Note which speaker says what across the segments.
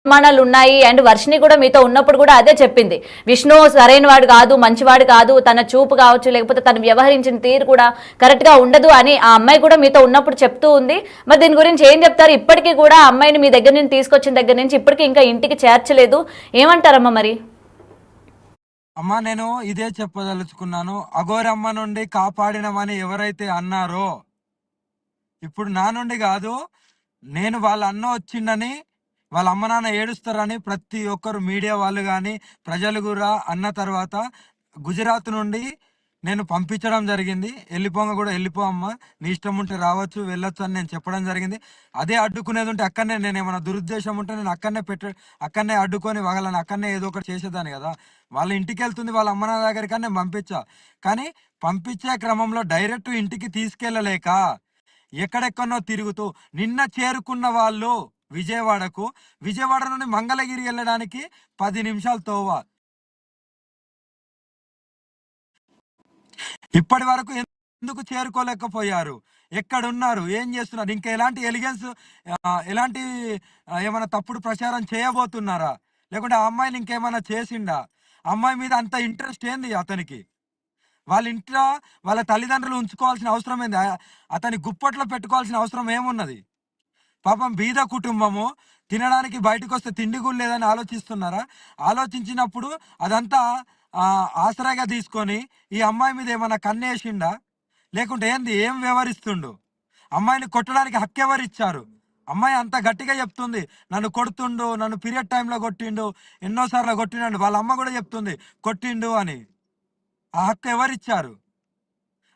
Speaker 1: అనుమానాలు ఉన్నాయి. అండ్ వర్షిని కూడా మీతో ఉన్నప్పుడు కూడా అదే చెప్పింది. విష్ణు సరైన వాడు కాదు, మంచివాడు కాదు, తన చూపు కావచ్చు, లేకపోతే తను వ్యవహరించిన తీరు కూడా కరెక్ట్ గా ఉండదు అని ఆ అమ్మాయి కూడా మీతో ఉన్నప్పుడు చెప్తూ ఉంది. మరి దీని గురించి ఏం చెప్తారు? ఇప్పటికీ కూడా అమ్మాయిని మీ దగ్గర నుంచి తీసుకొచ్చిన దగ్గర నుంచి ఇప్పటికీ ఇంకా ఇంటికి చేర్చలేదు, ఏమంటారమ్మా మరి?
Speaker 2: అమ్మా నేను ఇదే చెప్పదలుచుకున్నాను. అఘోరమ్మ నుండి కాపాడినమని ఎవరైతే అన్నారో, ఇప్పుడు నా నుండి కాదు, నేను వాళ్ళ అన్న వచ్చిండని వాళ్ళ అమ్మ నాన్న ఏడుస్తారని ప్రతి ఒక్కరు మీడియా వాళ్ళు కానీ ప్రజలు కూడా అన్న తర్వాత గుజరాత్ నుండి నేను పంపించడం జరిగింది. వెళ్ళిపోంగా కూడా వెళ్ళిపో అమ్మ, నీ ఇష్టం ఉంటే రావచ్చు వెళ్ళొచ్చు అని నేను చెప్పడం జరిగింది. అదే అడ్డుకునేది ఉంటే అక్కడనే నేను ఏమైనా దురుద్దేశం ఉంటే నేను అక్కడనే అడ్డుకొని వాళ్ళని అక్కడనే ఏదో ఒకటి చేసేదాన్ని కదా. వాళ్ళ ఇంటికి వెళ్తుంది వాళ్ళ అమ్మ నాన్న దగ్గరికి నేను పంపించా. కానీ పంపించే క్రమంలో డైరెక్ట్ ఇంటికి తీసుకెళ్ళలేక ఎక్కడెక్కడనో తిరుగుతూ నిన్న చేరుకున్న వాళ్ళు విజయవాడ నుండి మంగళగిరి వెళ్ళడానికి 10 నిమిషాలు తోవ. ఇప్పటి వరకు ఎందుకు చేరుకోలేకపోయారు? ఎక్కడున్నారు? ఏం చేస్తున్నారు? ఇంకా ఎలాంటి ఎలాంటి ఏమైనా తప్పుడు ప్రచారం చేయబోతున్నారా? లేకుంటే ఆ అమ్మాయిని ఇంకేమైనా చేసిండా? అమ్మాయి మీద అంత ఇంట్రెస్ట్ ఏంది అతనికి? వాళ్ళ ఇంట్లో వాళ్ళ తల్లిదండ్రులు ఉంచుకోవాల్సిన అవసరం ఏంది? అతని గుప్పట్లో పెట్టుకోవాల్సిన అవసరం ఏమున్నది? పాపం బీద కుటుంబము, తినడానికి బయటకు వస్తే తిండి కూడా లేదని ఆలోచిస్తున్నారా? ఆలోచించినప్పుడు అదంతా ఆసరాగా తీసుకొని ఈ అమ్మాయి మీద ఏమన్నా కన్నేసిండా? లేకుంటే ఏం వ్యవహరిస్తుండు? అమ్మాయిని కొట్టడానికి హక్కు ఎవరిచ్చారు? అమ్మాయి అంత గట్టిగా చెప్తుంది, నన్ను కొడుతుండు, నన్ను పీరియడ్ టైంలో కొట్టిండు, ఎన్నోసార్లు కొట్టిండు. వాళ్ళ అమ్మ కూడా చెప్తుంది కొట్టిండు అని. ఆ హక్కు ఎవరిచ్చారు?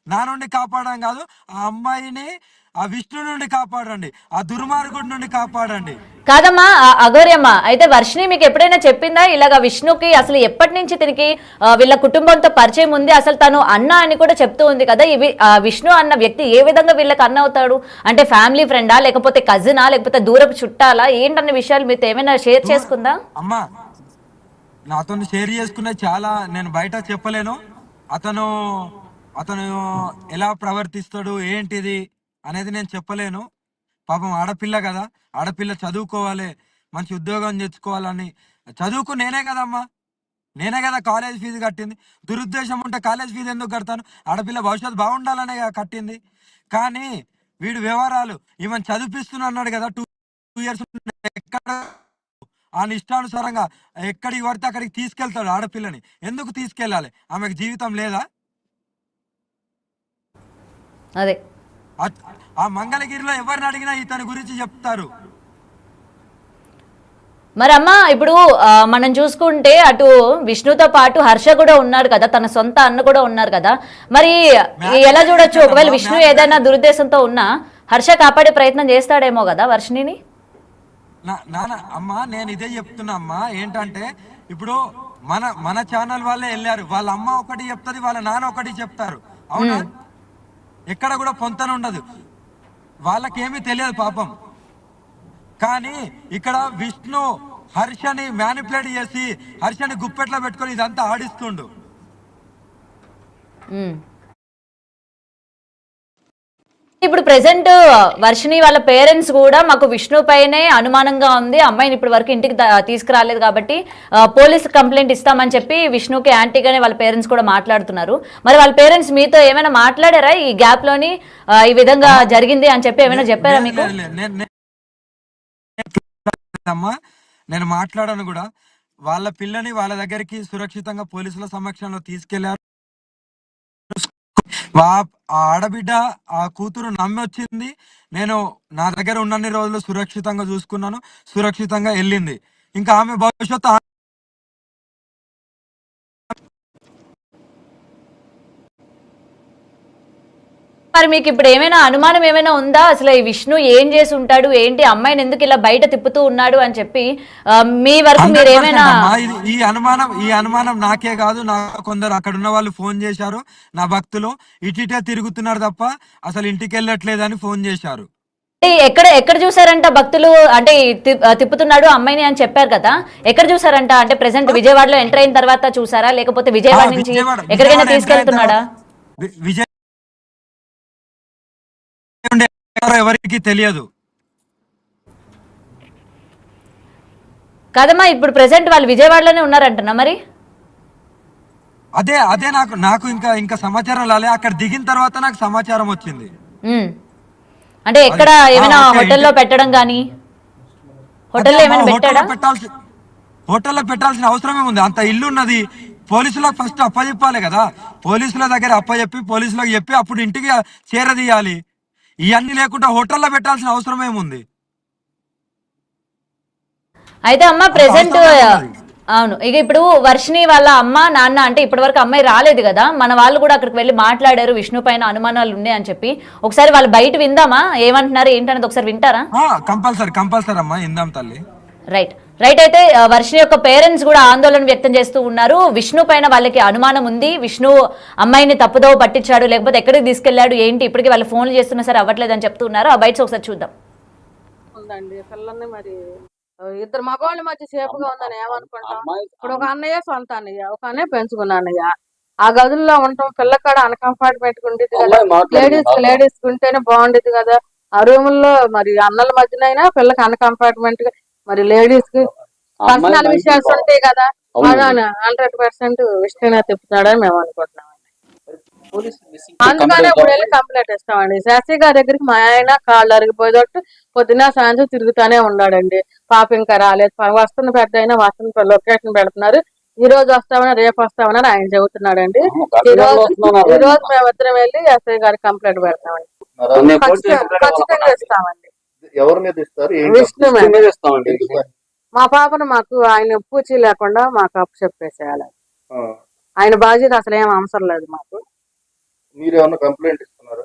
Speaker 2: నా నుండి కాపాడడం కాదు, ఆ అమ్మాయిని ఆ విష్ణు నుండి కాపాడండి, ఆ దుర్మార్గుడి నుండి కాపాడండి.
Speaker 1: కాదమ్మా అఘోర్యమ్మ, అయితే వర్షిని మీకు ఎప్పుడైనా చెప్పిందా ఇలాగ విష్ణుకి అసలు ఎప్పటి నుంచి తిరిగి వీళ్ళ కుటుంబంతో పరిచయం ఉంది, అసలు తను అన్న అని కూడా చెప్తూ ఉంది కదా? ఇవి విష్ణు అన్న వ్యక్తి ఏ విధంగా వీళ్ళకి అన్న అవుతాడు? అంటే ఫ్యామిలీ ఫ్రెండా, లేకపోతే కజినా, లేకపోతే దూరపు చుట్టాలా, ఏంటన్న విషయాలు మీతో ఏమైనా షేర్ చేసుకుందా?
Speaker 2: అమ్మా నాతో షేర్ చేసుకునే చాలా నేను బయట చెప్పలేను. అతను అతను ఎలా ప్రవర్తిస్తాడు ఏంటిది అనేది నేను చెప్పలేను. పాపం ఆడపిల్ల కదా, ఆడపిల్ల చదువుకోవాలి, మంచి ఉద్యోగం తెచ్చుకోవాలని చదువుకు నేనే కదా కాలేజ్ ఫీజు కట్టింది. దురుద్దేశం ఉంటే కాలేజ్ ఫీజు ఎందుకు కడతాను? ఆడపిల్ల భవిష్యత్తు బాగుండాలనే కట్టింది. కానీ వీడు వ్యవహారాలు ఈమెను చదివిపిస్తున్నా అన్నాడు కదా, 2 ఇయర్స్ ఎక్కడ ఆ ఇష్టానుసారంగా ఎక్కడికి పడితే అక్కడికి తీసుకెళ్తాడు ఆడపిల్లని. ఎందుకు తీసుకెళ్ళాలి? ఆమెకు జీవితం లేదా?
Speaker 1: అదే
Speaker 2: ఆ మంగళగిరిలో ఎవరిని అడిగినా ఇతని గురించి చెప్తారు.
Speaker 1: మరి అమ్మ ఇప్పుడు మనం చూసుకుంటే అటు విష్ణుతో పాటు హర్ష కూడా ఉన్నాడు కదా, తన సొంత అన్న కూడా ఉన్నారు కదా. మరి ఎలా చూడొచ్చు? ఒకవేళ విష్ణు ఏదైనా దురుద్దేశంతో ఉన్నా హర్ష కాపాడే ప్రయత్నం చేస్తాడేమో కదా వర్షిణిని.
Speaker 2: అమ్మా నేను ఇదే చెప్తున్నా అమ్మా, ఏంటంటే ఇప్పుడు మన ఛానల్ వాళ్ళే వెళ్ళారు. వాళ్ళ అమ్మ ఒకటి చెప్తుంది, వాళ్ళ నాన్న ఒకటి చెప్తారు. అవునా? ఎక్కడ కూడా పొంతన ఉండదు, వాళ్ళకేమీ తెలియదు పాపం. కానీ ఇక్కడ విష్ణు హర్షని మ్యానిపులేట్ చేసి హర్షని గుప్పెట్లో పెట్టుకొని ఇదంతా ఆడిస్తుండు.
Speaker 1: ఇప్పుడు ప్రెసెంట్ వర్షిని వాళ్ళ పేరెంట్స్ కూడా మాకు విష్ణు పైనే అనుమానంగా ఉంది, అమ్మాయిని ఇప్పటి వరకు ఇంటికి తీసుకురాలేదు కాబట్టి పోలీస్ కంప్లైంట్ ఇస్తామని చెప్పి విష్ణుకి యాంటీగానే వాళ్ళ పేరెంట్స్ కూడా మాట్లాడుతున్నారు. మరి వాళ్ళ పేరెంట్స్ మీతో ఏమైనా మాట్లాడారా ఈ గ్యాప్ లోని ఈ విధంగా జరిగింది అని చెప్పి ఏమైనా చెప్పారా మీకు?
Speaker 2: నేను మాట్లాడాను కూడా. వాళ్ళ పిల్లని వాళ్ళ దగ్గరికి సురక్షితంగా పోలీసుల సమక్షంలో తీసుకెళ్లారు. ఆడబిడ్డ ఆ కూతురు నమ్మొచ్చింది. నేను నా దగ్గర ఉన్నన్ని రోజులు సురక్షితంగా చూసుకున్నాను, సురక్షితంగా వెళ్ళింది. ఇంకా ఆమె భవిష్యత్తు
Speaker 1: మరి మీకు ఇప్పుడు ఏమైనా అనుమానం ఏమైనా ఉందా? అసలు ఈ విష్ణు ఏం చేసి ఉంటాడు, ఏంటి అమ్మాయిని ఎందుకు ఇలా బయట తిప్పుతూ ఉన్నాడు అని చెప్పి మీ వరకు మీరు ఏమైనా?
Speaker 2: ఈ అనుమానం నాకే కాదు, నాకు కొందరు అక్కడ ఉన్న వాళ్ళు ఫోన్ చేశారు. నా భక్తులు ఇటీటే తిరుగుతున్నారు తప్ప అసలు ఇంటికి వెళ్ళట్లేదని ఫోన్ చేశారు.
Speaker 1: ఎక్కడ ఎక్కడ చూసారంట భక్తులు? అంటే తిప్పుతున్నాడు అమ్మాయిని అని చెప్పారు కదా, ఎక్కడ చూసారంట? అంటే ప్రెసెంట్ విజయవాడలో ఎంటర్ అయిన తర్వాత చూసారా, లేకపోతే విజయవాడ నుంచి ఎక్కడికైనా తీసుకెళ్తున్నాడా?
Speaker 2: ఎవరికి తెలియదు.
Speaker 1: కదమ్మా ఇప్పుడు ప్రెసెంట్ వాళ్ళు విజయవాడలోనే ఉన్నారంటున్నా మరి.
Speaker 2: అదే అదే నాకు నాకు ఇంకా ఇంకా సమాచారం రాలే. అక్కడ దిగిన తర్వాత నాకు సమాచారం వచ్చింది.
Speaker 1: ఉమ్. అంటే
Speaker 2: అది
Speaker 1: ఎక్కడ ఏమైనా
Speaker 2: ఓకే
Speaker 1: హోటల్లో పెట్టడం కానీ,
Speaker 2: అదే
Speaker 1: హోటల్లో
Speaker 2: అమ్మా
Speaker 1: ఏమైనా పెట్టాడా?
Speaker 2: హోటల్లో పెట్టాల్సిన అవసరం ఏముంది? అంత ఇల్లు ఉన్నది. పోలీసులకు ఫస్ట్ అప్పచెప్పాలి కదా. పోలీసుల దగ్గర అప్పచెప్పి పోలీసులకు చెప్పి అప్పుడు ఇంటికి చేరదీయాలి. ఇవన్నీ లేకుండా హోటల్లో పెట్టాల్సిన అవసరం ఏముంది?
Speaker 1: అయితే అమ్మ
Speaker 2: అంత
Speaker 1: ప్రెసెంట్
Speaker 2: అవసరం ఏమున్నది?
Speaker 1: అవును, ఇక ఇప్పుడు వర్షిణి వాళ్ళ అమ్మ నాన్న అంటే ఇప్పటివరకు అమ్మాయి రాలేదు కదా, మన వాళ్ళు కూడా అక్కడికి వెళ్ళి మాట్లాడారు విష్ణు పైన అనుమానాలు ఉన్నాయి అని చెప్పి. ఒకసారి వాళ్ళు బయట విందామా ఏమంటున్నారు ఏంటనేది, ఒకసారి వింటారా?
Speaker 2: కంపల్సరీ కంపల్సరీ అమ్మా, ఇందాం తల్లి.
Speaker 1: రైట్. రైట్. అయితే వర్షిణి యొక్క పేరెంట్స్ కూడా ఆందోళన వ్యక్తం చేస్తూ ఉన్నారు. విష్ణు పైన వాళ్ళకి అనుమానం ఉంది, విష్ణు అమ్మాయిని తప్పుదోవ పట్టించాడు, లేకపోతే ఎక్కడికి తీసుకెళ్లాడు ఏంటి, ఇప్పటికీ వాళ్ళు ఫోన్లు చేస్తున్నా సరే అవ్వట్లేదు అని చెప్తూ ఉన్నారు. ఆ బయట ఒకసారి చూద్దాం.
Speaker 3: ఉందండి పిల్లల్ని మరి ఇద్దరు మగవాళ్ళ మధ్య సేపుగా ఉందని ఏమనుకుంటాం. ఇప్పుడు ఒక అన్నయ్య సొంత అన్నయ్య, ఒక అన్నయ్య పెంచుకున్న అన్నయ్య. ఆ గదుల్లో ఉండటం పిల్లకాడ అన్కంఫర్టబుల్ ఉండేది కదా. లేడీస్ ఉంటేనే బాగుండేది కదా. ఆ రూముల్లో మరి అన్నల మధ్యనైనా పిల్లకి అన్కంఫర్టబుల్ గా మరి లేడీస్ కి పర్సనల్ విషయాలు ఉంటాయి కదా. 100% విష్ణునే తిప్పుతున్నాడని మేము అనుకుంటున్నాం. అందుకనే ఇప్పుడు వెళ్ళి కంప్లైంట్ ఇస్తామండి. శాస్త్రి గారి దగ్గరికి మా ఆయన కాళ్ళు అరిగిపోయేటట్టు పొద్దున సాయంత్రం తిరుగుతానే ఉన్నాడండి. పాప ఇంకా రాలేదు, వస్తున్న పెద్ద అయినా వస్తున్న లొకేషన్ పెడుతున్నారు. ఈ రోజు వస్తామని రేపు వస్తామని ఆయన చెబుతున్నాడండి. ఈ రోజు మేమిద్దరం వెళ్ళి ఎస్ఐ గారికి కంప్లైంట్ పెడతామండి. ఖచ్చితంగా ఇస్తామండి.
Speaker 4: ఎవరి మీద ఇస్తారు?
Speaker 3: విష్ణు మీద ఇస్తామండి. మా పాపను మాకు ఆయన పూచి లేకుండా మాకు అప్పు చెప్పేసేయాలి. ఆయన బాధ్యత అసలు ఏం అవసరం లేదు మాకు.
Speaker 4: మీరేమన్నా కంప్లైంట్ ఇస్తున్నారా?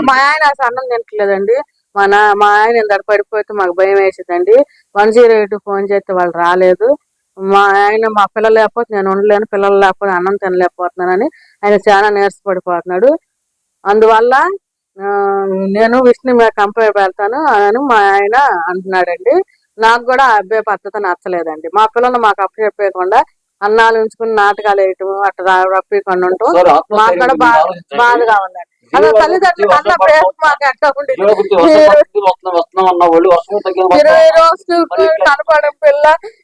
Speaker 3: మా ఆయన అసలు అన్నం తింటలేదండి. మా ఆయన ఇందరు పడిపోతే మాకు భయం వేసిందండి. 108 ఫోన్ చేస్తే వాళ్ళు రాలేదు. మా ఆయన మా పిల్లలు లేకపోతే నేను ఉండలేను, పిల్లలు లేకపోతే అన్నం తినలేకపోతున్నానని ఆయన చాలా నీరసపడిపోతున్నాడు. అందువల్ల నేను విష్ణు మీద కంప్లైంట్ పెడతాను అని మా ఆయన అంటున్నాడండి. నాకు కూడా ఆ అబ్బాయి పద్ధతి నచ్చలేదండి. మా పిల్లలు మాకు అప్పు చెప్పేయకుండా అన్నాలు ఉంచుకుని నాటకాలు వేయటం అట్లా రప్పికుండా ఉండటం మాకు కూడా బాధగా ఉందండి. అదే తల్లిదండ్రులు అన్న ప్రేమ మాకు ఎట్లా ఉండేది. 20 రోజులు కనపడం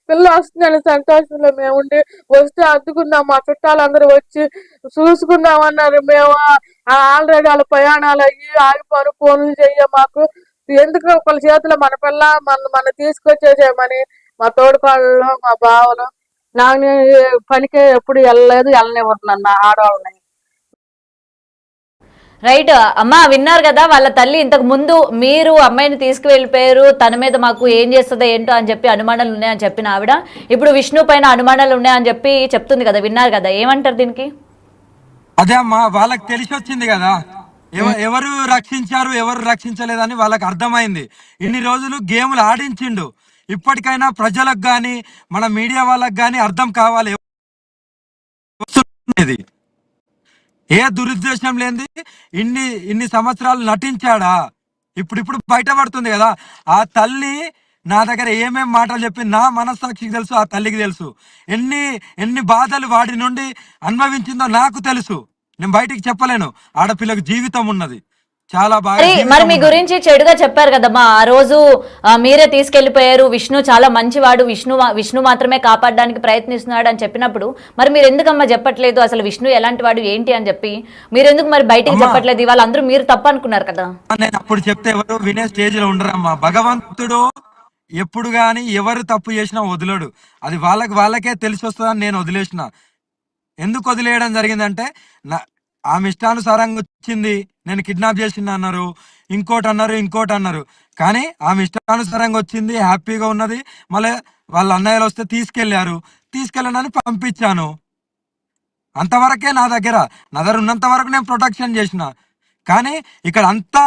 Speaker 3: పిల్ల వస్తుందని సంతోషంలో మేము ఉండి వస్తే అద్దుకుందాం, మా చుట్టాలందరూ వచ్చి చూసుకుందాం అన్నారు. మేము ఆల్రెడీ వాళ్ళ ప్రయాణాలు అయ్యి ఆగిపోను, ఫోన్లు చెయ్య మాకు ఎందుకు ఒకళ్ళ చేతిలో మన పిల్ల మన తీసుకొచ్చేసేయమని మా తోడుకోళ్ళు మా బావలు నాకు పనికి ఎప్పుడు వెళ్ళలేదు, వెళ్ళనివ్వరు నా ఆడవాళ్ళని.
Speaker 1: రైట్. అమ్మా విన్నారు కదా, వాళ్ళ తల్లి ఇంతకు ముందు మీరు అమ్మాయిని తీసుకువెళ్ళిపోయారు, తన మీద మాకు ఏం చేస్తుందో ఏంటో అని చెప్పి అనుమానాలు ఉన్నాయని చెప్పిన ఆవిడ ఇప్పుడు విష్ణు పైన అనుమానాలు ఉన్నాయని చెప్పి చెప్తుంది కదా, విన్నారు కదా, ఏమంటారు దీనికి?
Speaker 2: అదే అమ్మా, వాళ్ళకి తెలిసి వచ్చింది కదా ఎవరు రక్షించారు ఎవరు రక్షించలేదని వాళ్ళకి అర్థమైంది. ఇన్ని రోజులు గేములు ఆడించిండు. ఇప్పటికైనా ప్రజలకు గాని మన మీడియా వాళ్ళకి గాని అర్థం కావాలి ఇది ఏ దురుద్దేశం లేనిది. ఇన్ని సంవత్సరాలు నటించాడా, ఇప్పుడు బయటపడుతుంది కదా. ఆ తల్లి నా దగ్గర ఏమేం మాటలు చెప్పింది నా మనస్సాక్షికి తెలుసు, ఆ తల్లికి తెలుసు. ఎన్ని ఎన్ని బాధలు వాడి నుండి అనుభవించిందో నాకు తెలుసు. నేను బయటికి చెప్పలేను. ఆడపిల్లకు జీవితం ఉన్నది, చాలా బాగా
Speaker 1: మరి మీ గురించి చెడుగా చెప్పారు కదమ్మా ఆ రోజు. మీరే తీసుకెళ్లిపోయారు, విష్ణు చాలా మంచివాడు, విష్ణు మాత్రమే కాపాడడానికి ప్రయత్నిస్తున్నాడు అని చెప్పినప్పుడు మరి మీరు ఎందుకమ్మా చెప్పట్లేదు అసలు విష్ణు ఎలాంటి వాడు ఏంటి అని చెప్పి? మీరు ఎందుకు మరి బయటికి చెప్పట్లేదు? ఇవాళ అందరూ మీరు తప్పు అనుకున్నారు కదా.
Speaker 2: నేను అప్పుడు చెప్తే ఎవరు వినే స్టేజ్ లో ఉండరమ్మా. భగవంతుడు ఎప్పుడు గాని ఎవరు తప్పు చేసినా వదలడు. అది వాళ్ళకే తెలిసి వస్తుందని నేను వదిలేసిన. ఎందుకు వదిలేయడం జరిగిందంటే ఆమె ఇష్టానుసారంగా వచ్చింది, నేను కిడ్నాప్ చేసిన అన్నారు, ఇంకోటి అన్నారు. కానీ ఆమె ఇష్టానుసారంగా వచ్చింది, హ్యాపీగా ఉన్నది. మళ్ళీ వాళ్ళ అన్నయ్యలు వస్తే తీసుకెళ్ళనని పంపించాను. అంతవరకే నా దగ్గర ఉన్నంత వరకు నేను ప్రొటెక్షన్ చేసిన. కానీ ఇక్కడ అంతా